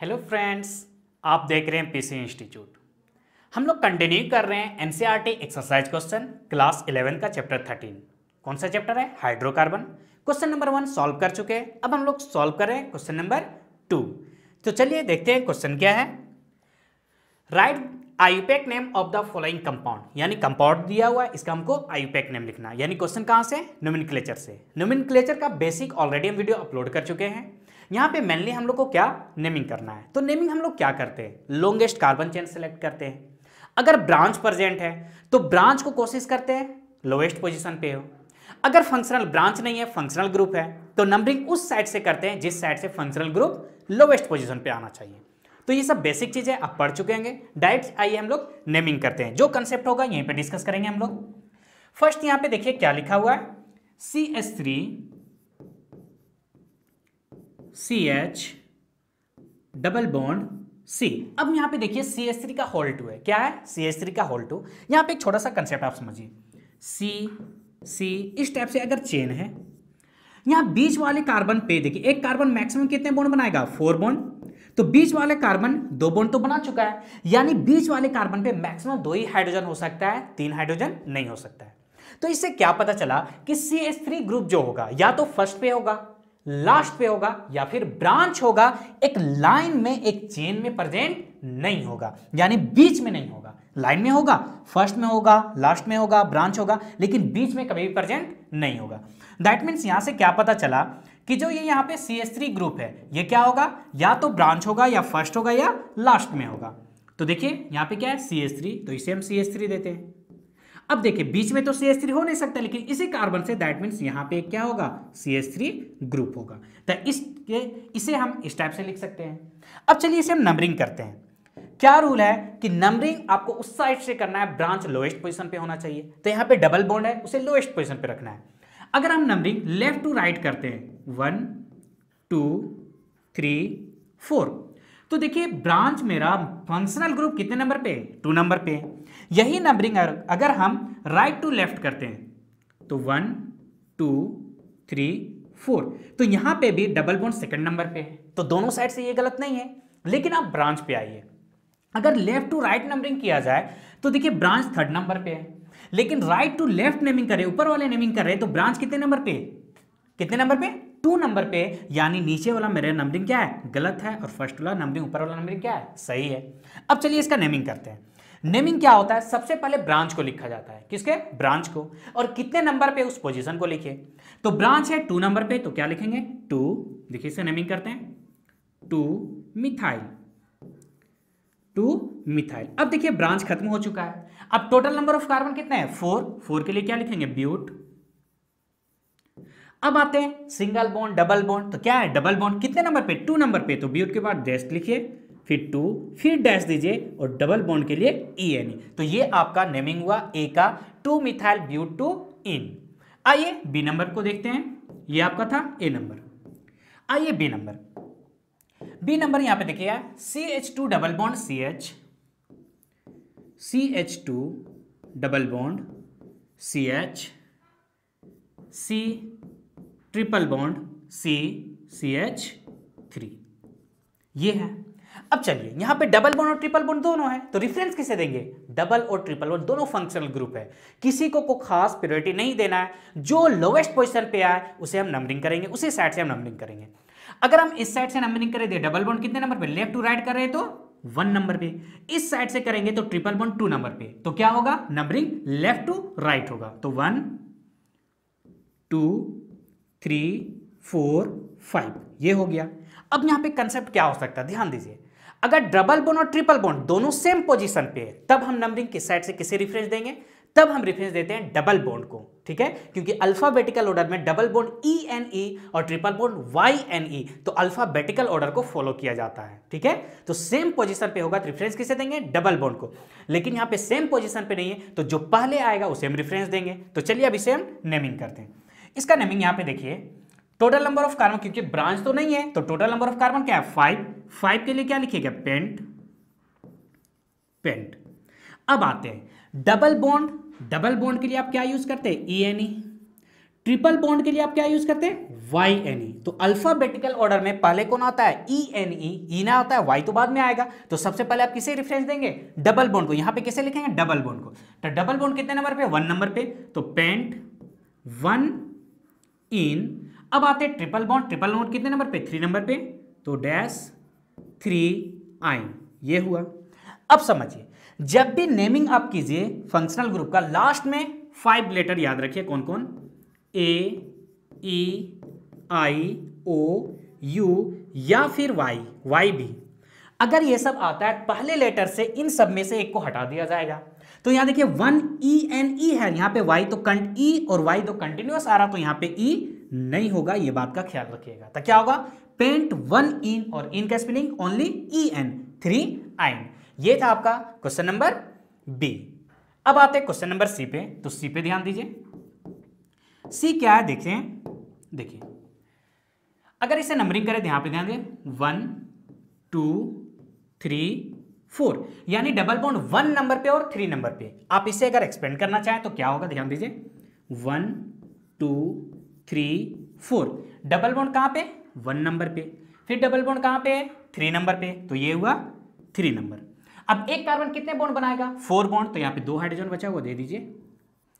Hello friends, आप देख रहे हैं पीसी इंस्टीट्यूट। हम लोग कंटिन्यू कर रहे हैं एनसीईआरटी एक्सरसाइज क्वेश्चन क्लास 11 का चैप्टर 13। कौन सा चैप्टर है? हाइड्रोकार्बन। क्वेश्चन नंबर 1 सॉल्व कर चुके हैं। अब हम लोग सॉल्व करें क्वेश्चन नंबर 2। तो चलिए देखते हैं क्वेश्चन क्या है। Right IUPAC name of the following compound, यानी कंपाउंड दिया हुआ है, इसका हमको आईयूपैक नेम लिखना है। यानी क्वेश्चन कहां से? नोमेनक्लेचर से। नोमेनक्लेचर का बेसिक ऑलरेडी हम वीडियो अपलोड कर चुके हैं। यहां पे मेनली हम लोग को क्या नेमिंग करना है। तो नेमिंग हम लोग क्या करते हैं? लॉन्गेस्ट कार्बन चेन सेलेक्ट करते हैं। अगर ब्रांच प्रेजेंट है तो ब्रांच को कोशिश करते हैं लोएस्ट पोजीशन पे हो। अगर फंक्शनल ब्रांच नहीं है, फंक्शनल ग्रुप है, तो नंबरिंग उस साइड से करते हैं जिस साइड से फंक्शनल ग्रुप लोएस्ट पोजीशन पे आना चाहिए। तो ये सब बेसिक चीजें आप पढ़ चुके होंगे। डायरेक्ट आइए हम लोग नेमिंग करते हैं। जो कंसेप्ट होगा यहीं पे डिस्कस करेंगे हम लोग। फर्स्ट यहां पे देखिए क्या लिखा हुआ है, CH3 CH double bond C। अब यहां पे देखिए CH3 का होल 2 है। क्या है? CH3 का होल 2। यहां पे एक छोटा सा कंसेप्ट आप समझिए, C इस टाइप से अगर चेन है, यहां बीच वाले कार्बन पे देखिए एक कार्बन मैक्सिमम कितने बॉन्ड बनाएगा? 4 बॉन्ड। तो बीच वाले कार्बन 2 बॉन्ड तो बना चुका है, यानी बीच वाले कार्बन पे मैक्सिमम 2 ही हाइड्रोजन हो सकता है, 3 हाइड्रोजन नहीं हो सकता है। तो इससे क्या पता चला कि CH3 ग्रुप जो होगा या तो फर्स्ट पे होगा, लास्ट पे होगा, या फिर ब्रांच होगा, एक लाइन में एक चेन में प्रेजेंट नहीं होगा, यानी बीच में नहीं होगा। लाइन में होगा, फर्स्ट में होगा, लास्ट में होगा, ब्रांच होगा, लेकिन बीच में कभी भी प्रेजेंट नहीं होगा। दैट मीन्स यहां से क्या पता चला कि जो ये यहां पे CH3 ग्रुप है, ये क्या होगा? या तो ब्रांच होगा, या फर्स्ट होगा, या लास्ट में होगा। तो देखिए यहां पे क्या है? CH3, तो इसे हम CH3 देते हैं। अब देखिए बीच में तो CH3 हो नहीं सकता, लेकिन इसी कार्बन से दैट मीन्स यहां पे क्या होगा? CH3 ग्रुप होगा। तो इसे हम इस टाइप से लिख सकते हैं। अब चलिए इसे हम नंबरिंग करते हैं। क्या रूल है कि नंबरिंग आपको उस साइड से करना है, ब्रांच लोएस्ट पोजीशन पे होना चाहिए। तो यहां पे डबल बॉन्ड है, उसे लोएस्ट पोजीशन पे रखना है। अगर हम नंबरिंग लेफ्ट टू राइट करते हैं 1 2 3 4, तो देखिए ब्रांच मेरा फंक्शनल ग्रुप कितने नंबर पे? 2 नंबर पे। यही नंबरिंग अगर हम राइट टू लेफ्ट करते हैं तो 1 2 3 4, तो यहां पे भी डबल बॉन्ड सेकंड नंबर पे है। तो दोनों साइड से ये गलत नहीं है। लेकिन आप ब्रांच पे आइए, अगर लेफ्ट टू राइट नंबरिंग किया जाए तो देखिए ब्रांच थर्ड नंबर पे है, लेकिन राइट टू लेफ्ट नेमिंग करें, ऊपर वाले नेमिंग कर रहे हैं, तो ब्रांच कितने नंबर पे? कितने नंबर पे? 2 नंबर पे। यानी नीचे वाला मेरा नंबरिंग क्या है? गलत है, और फर्स्ट वाला नंबरिंग, ऊपर वाला नंबरिंग क्या है? सही है। अब चलिए इसका नेमिंग करते हैं। नेमिंग क्या होता है? सबसे पहले ब्रांच को लिखा जाता है। किसके? ब्रांच को। और कितने नंबर पे उस पोजीशन को लिखे। तो ब्रांच है 2 नंबर पे, तो क्या लिखेंगे? 2। देखिए इसे नेमिंग करते हैं, 2 मिथाइल, 2 मिथाइल। अब देखिए ब्रांच खत्म हो चुका है। अब टोटल नंबर ऑफ कार्बन कितना है? 4 के लिए क्या लिखेंगे? ब्यूट। अब आते हैं सिंगल बॉन्ड, डबल बॉन्ड। तो क्या है? डबल बॉन्ड कितने नंबर पे? 2 नंबर पे। तो ब्यूट के बाद डैश लिखिए, फिर 2, फिर डैश दीजिए, और डबल बॉन्ड के लिए ENE। तो ये आपका नेमिंग हुआ ए का 2 मिथाइल ब्यूट 2 इन। आइए बी नंबर को देखते हैं। ये आपका था ए नंबर। आइए बी नंबर यहां पे देखिए CH2 double bond CH, CH2 double bond CH, C triple bond C, CH3, ये है। अब चलिए यहां पे डबल बॉन्ड और ट्रिपल बॉन्ड दोनों है, तो रेफरेंस किसे देंगे? डबल और ट्रिपल बॉन्ड दोनों फंक्शनल ग्रुप है, किसी को खास प्रायोरिटी नहीं देना है। जो लोवेस्ट पोजीशन पे आए उसे हम नंबरिंग करेंगे, उसी साइड से हम नंबरिंग करेंगे। अगर हम इस साइड से नंबरिंग करें, डबल बॉन्ड कितने नंबर पे? लेफ्ट टू राइट कर रहे हैं तो 1 नंबर पे। इस साइड से करेंगे तो ट्रिपल बॉन्ड 2 नंबर पे। तो क्या होगा? नंबरिंग लेफ्ट टू राइट होगा। तो 1 2 3 4 5 ये हो गया। अब यहां पे कंसेप्ट क्या हो सकता है? ध्यान दीजिए, अगर डबल बॉन्ड और ट्रिपल बॉन्ड दोनों सेम पोजीशन पे है, तब हम नंबरिंग किस साइड से किसे रेफरेंस देंगे? तब हम रेफरेंस देते हैं डबल बॉन्ड को। ठीक है, क्योंकि अल्फाबेटिकल ऑर्डर में डबल बॉन्ड ENE और ट्रिपल बॉन्ड YNE, तो अल्फाबेटिकल ऑर्डर को फॉलो किया जाता है। ठीक है, तो सेम पोजीशन पे होगा तो रेफरेंस किसे देंगे? डबल बॉन्ड को। लेकिन यहां पे सेम पोजीशन पे नहीं है, तो जो पहले आएगा उसे हम रेफरेंस देंगे। तो चलिए अब इसे हम नेमिंग करते हैं। इसका नेमिंग यहां पे देखिए, टोटल नंबर ऑफ कार्बन, क्योंकि ब्रांच तो नहीं है तो टोटल नंबर ऑफ कार्बन क्या है? 5 के लिए क्या लिखिएगा? पेंट। अब आते हैं डबल बॉन्ड के लिए आप क्या यूज करते हैं? ENE। ट्रिपल बॉन्ड के लिए आप क्या यूज करते हैं, वाई एन ई। तो अल्फाबेटिकल ऑर्डर में पहले कौन आता है, ई एन ई ना आता है, वाई तो बाद में आएगा। तो सबसे पहले आप किसे रेफरेंस देंगे, डबल बॉन्ड को। यहां पे किसे लिखेंगे, डबल बॉन्ड को। तो डबल बॉन्ड कितने नंबर पे, 1 नंबर पे। तो पेंट 1 इन। अब आते हैं ट्रिपल बॉन्ड। ट्रिपल बॉन्ड कितने नंबर पे, 3 नंबर पे। तो डैश 3 आइन, ये हुआ। अब समझिए, जब भी नेमिंग आप कीजिए फंक्शनल ग्रुप का, लास्ट में 5 लेटर याद रखिए, कौन कौन, ए, ई, आई, ओ, यू या फिर वाई, वाई भी। अगर ये सब आता है पहले लेटर से, इन सब में से एक को हटा दिया जाएगा। तो यहां देखिए 1 ई एन ई है, यहां पे वाई तो ई और वाई तो कंटिन्यूअस आ रहा, तो यहां पे ई नहीं होगा, ये बात का ख्याल रखिएगा। तो क्या होगा, पेंट 1 इन, और इन का स्पेलिंग ओनली ई एन, 3 आइन। ये था आपका क्वेश्चन नंबर बी। अब आते हैं क्वेश्चन नंबर सी पे। तो सी पे ध्यान दीजिए, सी क्या है देखिए, अगर इसे नंबरिंग करें, यहां पे ध्यान दें, 1 2 3 4, यानी डबल बॉन्ड 1 नंबर पे और 3 नंबर पे। आप इसे अगर एक्सपेंड करना चाहें तो क्या होगा, ध्यान दीजिए, 1 2 3 4, डबल बॉन्ड कहां पे, 1 नंबर पे। फिर डबल बॉन्ड कहां पे, 3 नंबर पे। तो ये हुआ 3 नंबर। अब एक कार्बन कितने बॉन्ड बनाएगा, 4 बॉन्ड। तो यहां पे 2 हाइड्रोजन बचा हुआ, दे दीजिए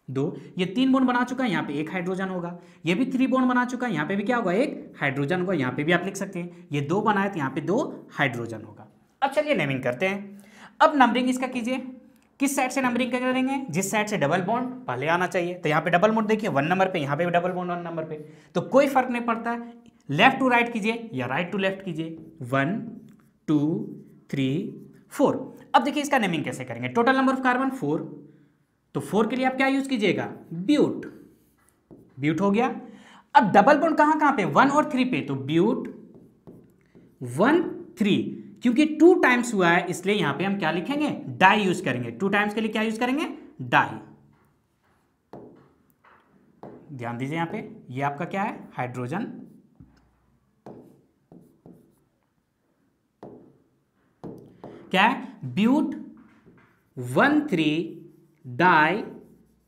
2। ये 3 बॉन्ड बना चुका है, यहां पे 1 हाइड्रोजन होगा। ये भी 3 बॉन्ड बना चुका है, यहां पे भी क्या होगा, 1 हाइड्रोजन होगा। यहां पे भी आप लिख सकते हैं, ये 2 बनाए तो यहां पे 2 हाइड्रोजन होगा। अब चलिए नेमिंग करते हैं। अब नंबरिंग इसका कीजिए, किस साइड से नंबरिंग करेंगे, जिस साइड से डबल बॉन्ड पहले आना चाहिए। तो यहाँ पे डबल बॉन्ड देखिए 1 नंबर पे, यहाँ पे भी डबल बॉन्ड 1 नंबर पे। तो कोई फर्क नहीं पड़ता है, लेफ्ट टू राइट कीजिए या राइट टू लेफ्ट कीजिए। 1 2 3 4। अब देखिए इसका नेमिंग कैसे करेंगे, टोटल नंबर ऑफ कार्बन 4, तो 4 के लिए आप क्या यूज कीजिएगा, ब्यूट। ब्यूट हो गया। अब डबल बॉन्ड कहां कहां पे, 1 और 3 पे। तो ब्यूट 1 3, क्योंकि 2 टाइम्स हुआ है इसलिए यहां पे हम क्या लिखेंगे, डाई यूज करेंगे। 2 टाइम्स के लिए क्या यूज करेंगे, डाई। ध्यान दीजिए यहां पे, ये आपका क्या है, हाइड्रोजन। क्या है, ब्यूट 1 3 डाई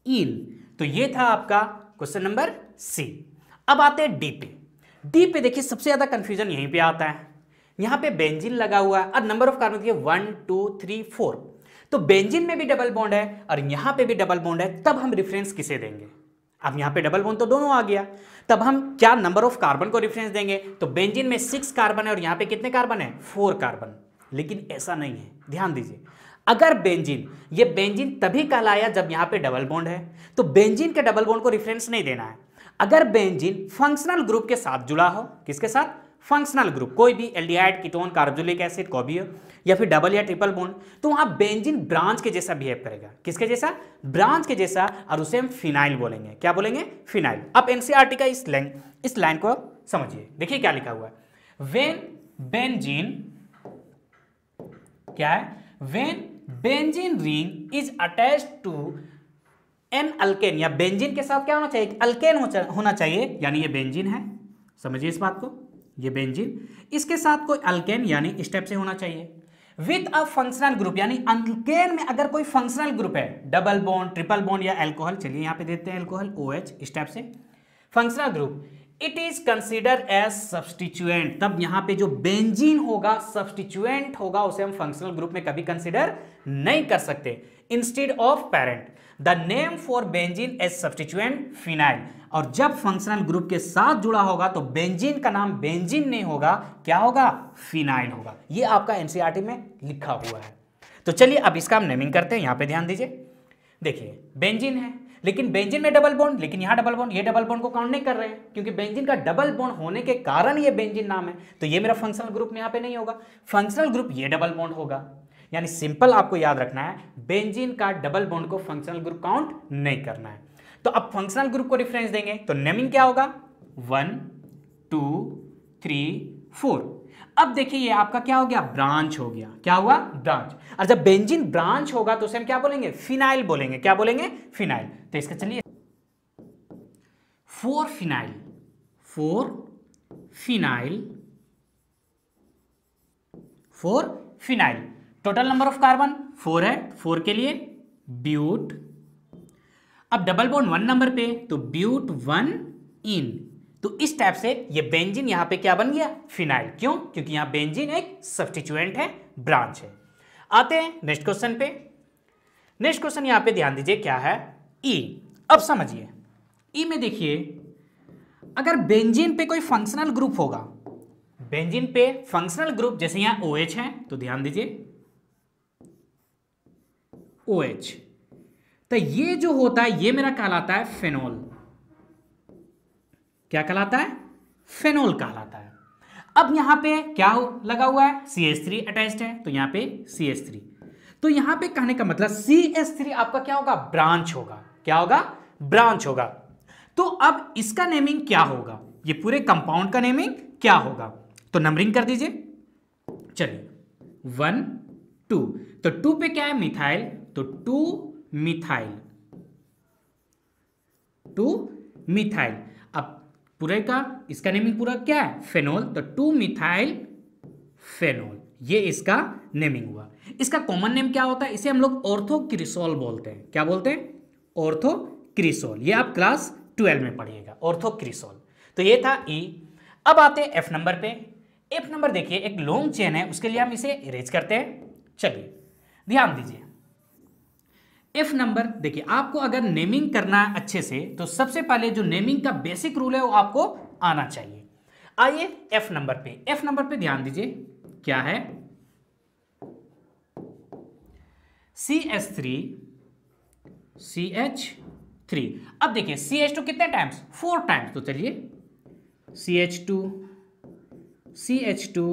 इन। तो ये था आपका क्वेश्चन नंबर सी। अब आते हैं डी पे। डी पे देखिए सबसे ज्यादा कंफ्यूजन यहीं पे आता है। यहां पे बेंजीन लगा हुआ है और नंबर ऑफ कार्बन देखिए 1 2 3 4। तो बेंजीन में भी डबल बॉन्ड है और यहां पे भी डबल बॉन्ड है, तब हम रेफरेंस किसे देंगे। अब यहां पे डबल बॉन्ड तो दोनों आ गया, तब हम क्या नंबर ऑफ कार्बन को रेफरेंस देंगे। तो बेंजीन में 6 कार्बन है और यहां पे कितने कार्बन है, 4 कार्बन। लेकिन ऐसा नहीं है, ध्यान दीजिए, अगर बेंजीन, ये बेंजीन तभी कहलाया जब यहां पे डबल बॉन्ड है, तो बेंजीन के डबल बॉन्ड को रेफरेंस नहीं देना है। अगर बेंजीन फंक्शनल ग्रुप के साथ जुड़ा हो, किसके साथ, फंक्शनल ग्रुप, कोई भी एल्डिहाइड, कीटोन, कार्बोक्सिलिक एसिड, कोई भी हो, या फिर डबल या ट्रिपल बॉन्ड, तो वहां बेंजीन ब्रांच के जैसा बिहेव करेगा। किसके जैसा, ब्रांच के जैसा, और उसे हम फिनाइल बोलेंगे। क्या बोलेंगे, फिनाइल। अब एनसीईआरटी का इस लाइन को समझिए, देखिए क्या लिखा हुआ है, व्हेन बेंजीन, क्या है, when benzene ring is attached to an alkane, या बेंजीन के साथ क्या होना चाहिए, अल्केन होना चाहिए, यानी ये बेंजीन है, समझिए इस बात को, ये बेंजीन, इसके साथ कोई अल्केन यानी इस टाइप से होना चाहिए, विथ अ फंक्शनल ग्रुप, यानी अल्केन में अगर कोई फंक्शनल ग्रुप है, डबल बॉन्ड, ट्रिपल बॉन्ड या एल्कोहल, चलिए यहां पे देते हैं एल्कोहल, OH, इस टाइप से functional group, it is consider as substituent. तब यहां पे जो बेंजीन होगा सब्सटीट्यूएंट होगा, उसे हम फंक्शनल ग्रुप में कभी कंसिडर नहीं कर सकते। Instead of parent, the name for benzene as substituent phenyl. और जब फंक्शनल ग्रुप के साथ जुड़ा होगा तो बेंजीन का नाम बेंजीन नहीं होगा, क्या होगा, फिनाइल होगा। ये आपका एनसीईआरटी में लिखा हुआ है। तो चलिए अब इसका हम नेमिंग करते हैं। यहां पे ध्यान दीजिए, देखिए बेंजीन है, लेकिन बेंजीन में डबल बॉन्ड, लेकिन यहां डबल बॉन्ड, ये डबल बॉन्ड को काउंट नहीं कर रहे हैं, क्योंकि बेंजीन का डबल बॉन्ड होने के कारण ये बेंजीन नाम है। तो ये मेरा फंक्शनल ग्रुप में यहां पे नहीं होगा, फंक्शनल ग्रुप ये डबल बॉन्ड होगा। यानी सिंपल आपको याद रखना है, बेंजीन का डबल बॉन्ड को फंक्शनल ग्रुप काउंट नहीं करना है। तो अब फंक्शनल ग्रुप को रेफरेंस देंगे तो नेमिंग क्या होगा, 1 2 3 4। अब देखिए ये आपका क्या हो गया, ब्रांच हो गया। क्या हुआ, ब्रांच। और जब बेंजीन ब्रांच होगा तो उसे हम क्या बोलेंगे, फिनाइल बोलेंगे। क्या बोलेंगे, फिनाइल। तो इसका चलिए 4 phenyl, 4 phenyl, 4 phenyl. Total number of carbon 4 है, 4 के लिए ब्यूट। अब डबल बॉन्ड 1 नंबर पे तो ब्यूट 1 इन, तो इस टाइप से ये बेंजीन यहां पे क्या बन गया, फिनाइल। क्यों? क्योंकि यहां बेंजीन एक सब्स्टिट्यूएंट है, ब्रांच है। आते हैं नेक्स्ट क्वेश्चन पे। नेक्स्ट क्वेश्चन यहां पे ध्यान दीजिए क्या है, ई। अब समझिए ई में देखिए, अगर बेंजीन पे कोई फंक्शनल ग्रुप होगा, बेंजीन पे फंक्शनल ग्रुप जैसे यहां OH है, तो ध्यान दीजिए OH, तो ये जो होता है ये मेरा कहलाता है फेनोल। क्या कहलाता है? फेनोल कहलाता है। अब यहां पे क्या लगा हुआ है, CH3 अटैच्ड है, तो यहां पे CH3, तो यहां पे कहने का मतलब CH3 आपका क्या होगा, ब्रांच होगा। क्या होगा? ब्रांच होगा। तो अब इसका नेमिंग क्या होगा, ये पूरे कंपाउंड का नेमिंग क्या होगा, तो नंबरिंग कर दीजिए। चलिए 1 2, तो 2 पे क्या है, मिथाइल, तो 2 मिथाइल, 2 मिथाइल। अब पूरे का इसका नेमिंग पूरा क्या है, फेनोल, तो 2 मिथाइल फेनोल, ये इसका नेमिंग हुआ। इसका कॉमन नेम क्या होता है, इसे हम लोग ऑर्थोक्रिसोल बोलते हैं। क्या बोलते हैं? ऑर्थोक्रिसोल। ये आप क्लास 12 में पढ़िएगा, ऑर्थोक्रिसोल। तो ये था ई। अब आते हैं एफ नंबर पे। एफ नंबर देखिए एक लॉन्ग चेन है, उसके लिए हम इसे इरेज करते हैं। चलिए ध्यान दीजिए, एफ नंबर देखिए, आपको अगर नेमिंग करना है अच्छे से, तो सबसे पहले जो नेमिंग का बेसिक रूल है वो आपको आना चाहिए। आइए एफ नंबर पे, एफ नंबर पे ध्यान दीजिए क्या है, CH3 CH3। अब देखिए CH2 कितने टाइम्स, 4 टाइम्स, तो चलिए CH2 CH2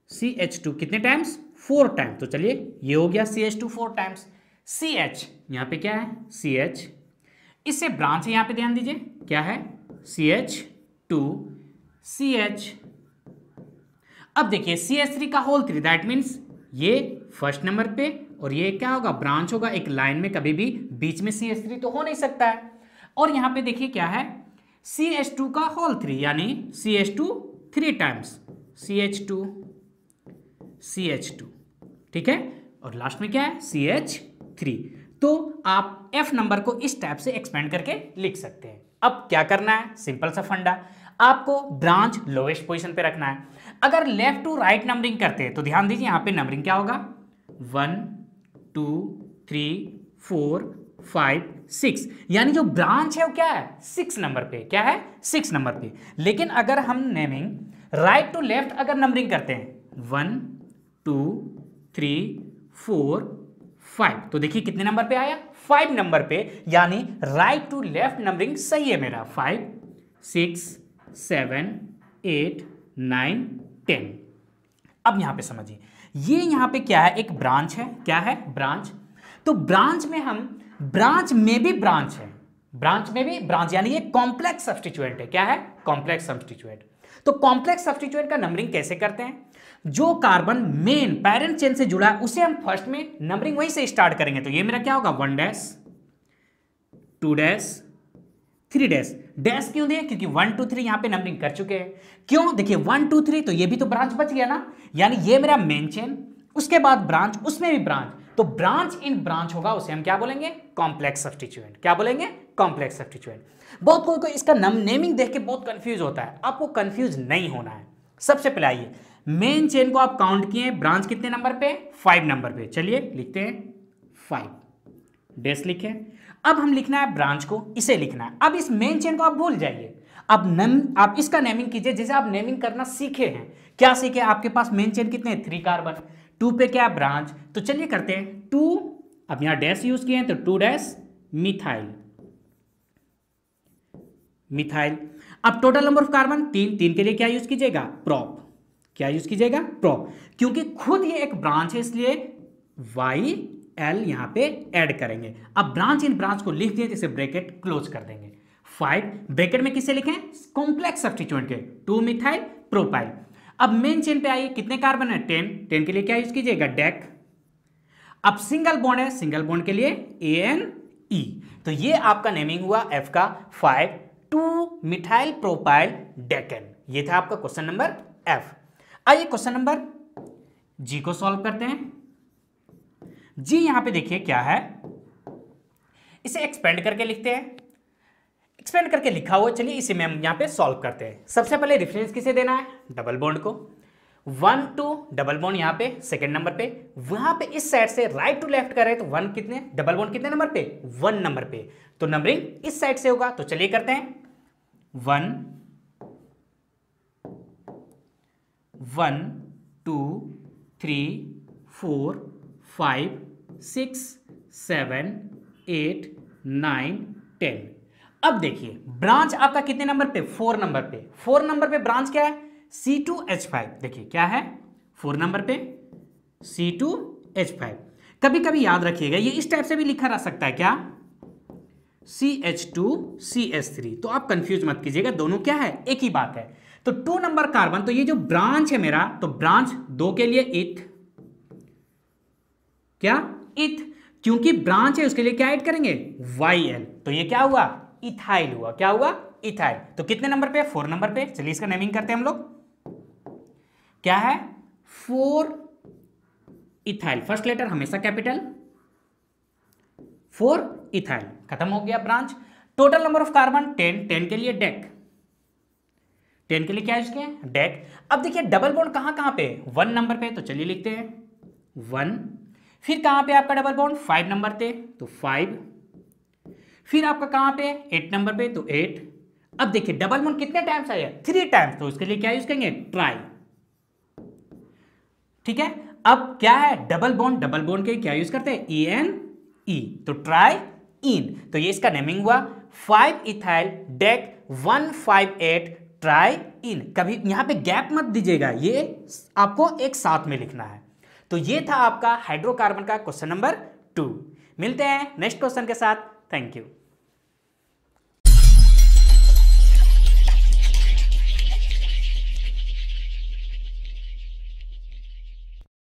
CH2 कितने टाइम्स, 4 टाइम्स, तो चलिए ये हो गया CH2 4 टाइम्स। CH यहां पे क्या है, CH, इससे ब्रांच है, यहां पे ध्यान दीजिए क्या है, CH2 CH। अब देखिए CH3 का होल 3, दैट मीन्स ये फर्स्ट नंबर पे, और ये क्या होगा, ब्रांच होगा। एक लाइन में कभी भी बीच में CH3 तो हो नहीं सकता है। और यहां पे देखिए क्या है, CH2 का होल 3, यानी CH2 3 टाइम्स, CH2 CH2, ठीक है, और लास्ट में क्या है, CH3। तो आप F नंबर को इस टाइप से एक्सपेंड करके लिख सकते हैं। अब क्या करना है, सिंपल सा फंडा, आपको ब्रांच लोएस्ट पोजीशन पे रखना है। अगर लेफ्ट टू राइट नंबरिंग करते हैं तो ध्यान दीजिए यहां पे नंबरिंग क्या होगा, 1 2 3 4 5 6, यानी जो ब्रांच है वो क्या है, 6 नंबर पे, क्या है, 6 नंबर पे। लेकिन अगर हम नेमिंग राइट टू लेफ्ट अगर नंबरिंग करते हैं 1 2 3 4 5, तो देखिए कितने नंबर पे आया, 5 नंबर पे, यानी राइट टू लेफ्ट नंबरिंग सही है मेरा। 5 6 7 8 9 10। अब यहां पे समझिए, ये यहां पे क्या है, एक ब्रांच है। क्या है, ब्रांच। तो ब्रांच में हम, ब्रांच में भी ब्रांच है, ब्रांच में भी ब्रांच, यानी ये कॉम्प्लेक्स सब्स्टिट्यूएंट है। क्या है, कॉम्प्लेक्स सब्स्टिट्यूएंट। तो कॉम्प्लेक्स सब्स्टिट्यूएंट का नंबरिंग कैसे करते हैं, जो कार्बन मेन पेरेंट चेन से जुड़ा है उसे हम फर्स्ट में नंबरिंग वहीं से स्टार्ट करेंगे। तो ये मेरा क्या होगा, 1 डैश 2 डैश 3 डैश। डैश क्यों दिए, क्योंकि 1 2 3 यहां पे नंबरिंग कर चुके हैं। क्यों, देखिए 1 2 3, तो ये भी तो ब्रांच बच गया ना, यानी ये मेरा मेन चेन, उसके बाद ब्रांच, उसमें भी ब्रांच, तो ब्रांच इन ब्रांच होगा, उसे हम क्या बोलेंगे, कॉम्प्लेक्स सब्स्टिट्यूएंट। क्या बोलेंगे, कॉम्प्लेक्स सब्स्टिट्यूएंट। बहुत कोई इसका नेमिंग देख के बहुत कंफ्यूज होता है, आपको कंफ्यूज नहीं होना है। सबसे पहले आइए, मेन चेन को आप काउंट किए, ब्रांच कितने नंबर पे, 5 नंबर पे, चलिए लिखते हैं 5 डैश लिखे। अब हम लिखना है ब्रांच को, इसे लिखना है। अब इस मेन चेन को आप भूल जाइए, आप इसका नेमिंग कीजिए जैसे आप नेमिंग करना सीखे हैं। क्या सीखे, आपके पास मेन चेन कितने, 3 कार्बन, 2 पे क्या है, ब्रांच, तो चलिए करते हैं 2, अब यहां डैश यूज किए हैं तो 2 डैश मिथाइल, मिथाइल। अब टोटल नंबर ऑफ कार्बन 3, 3 के लिए क्या यूज कीजिएगा, प्रोप। क्या यूज कीजिएगा, प्रोप, क्योंकि खुद ये एक ब्रांच है इसलिए YL यहां पे ऐड करेंगे। अब ब्रांच इन ब्रांच को लिख दिए, जैसे ब्रैकेट क्लोज कर देंगे। 5 ब्रैकेट में किसे लिखें, कॉम्प्लेक्स सब्स्टिट्यूएंट के, 2 मिथाइल प्रोपाइल। अब मेन चेन पे आइए, कितने कार्बन है, 10, 10 के लिए क्या यूज कीजिएगा, डेक। अब सिंगल बॉन्ड है, सिंगल बॉन्ड के लिए ANE। तो ये आपका नेमिंग हुआ F का 5 2 मिथाइल प्रोपाइल डेकेन। ये था आपका क्वेश्चन नंबर F। आइए क्वेश्चन नंबर G को सॉल्व करते हैं। जी यहां पे देखिए क्या है, इसे एक्सपेंड करके लिखते हैं, एक्सपेंड करके लिखा हुआ, चलिए इसे हम यहाँ पे सॉल्व करते हैं। सबसे पहले रेफरेंस किसे देना है, डबल बॉन्ड को, 1 2 डबल बॉन्ड यहाँ पे सेकेंड नंबर पे, वहां पे इस साइड से राइट टू लेफ्ट कर रहे हैं तो 1 कितने, डबल बॉन्ड कितने नंबर पे, 1 नंबर पे, तो नंबरिंग इस साइड से होगा। तो चलिए करते हैं 1 1 2 3 4 5 6 7 8 9 10। अब देखिए ब्रांच आपका कितने नंबर पे, 4 नंबर पे, 4 नंबर पे ब्रांच क्या है, C2H5। देखिए क्या है 4 नंबर पे C2H5। कभी कभी याद रखिएगा ये इस टाइप से भी लिखा रह सकता है, क्या CH2CH3, तो आप कंफ्यूज मत कीजिएगा, दोनों क्या है, एक ही बात है। तो 2 नंबर कार्बन, तो ये जो ब्रांच है मेरा, तो ब्रांच 2 के लिए इथ, क्या इथ, क्योंकि ब्रांच है उसके लिए क्या ऐड करेंगे, YL, तो ये क्या हुआ, इथाइल हुआ, क्या हुआ, इथाइल। तो कितने नंबर पे, 4 नंबर पे। चलिए इसका नेमिंग करते हैं हम लोग, क्या है 4 इथाइल, फर्स्ट लेटर हमेशा कैपिटल, 4 इथाइल, खत्म हो गया branch. Total number of carbon 10, 10 के लिए डेक, 10 के लिए क्या है इसके, डेक। अब देखिए डबल बॉन्ड कहां कहां पे, 1 नंबर पे, तो चलिए लिखते हैं 1, फिर कहां पे आपका डबल बॉन्ड, 5 नंबर पे, तो 5, फिर आपका कहां पे, 8 नंबर पे, तो 8। अब देखिए डबल बॉन्ड कितने टाइम्स आया, 3 टाइम्स, तो इसके लिए क्या यूज करेंगे, ट्राई, ठीक है। अब क्या है डबल बॉन्ड के क्या यूज करते हैं, ENE, तो ट्राई इन, तो ये इसका नेमिंग हुआ 5 इथाइल डेक 158 ट्राई इन। कभी यहां पे गैप मत दीजिएगा, ये आपको एक साथ में लिखना है। तो ये था आपका हाइड्रोकार्बन का क्वेश्चन नंबर 2। मिलते हैं नेक्स्ट क्वेश्चन के साथ, थैंक यू।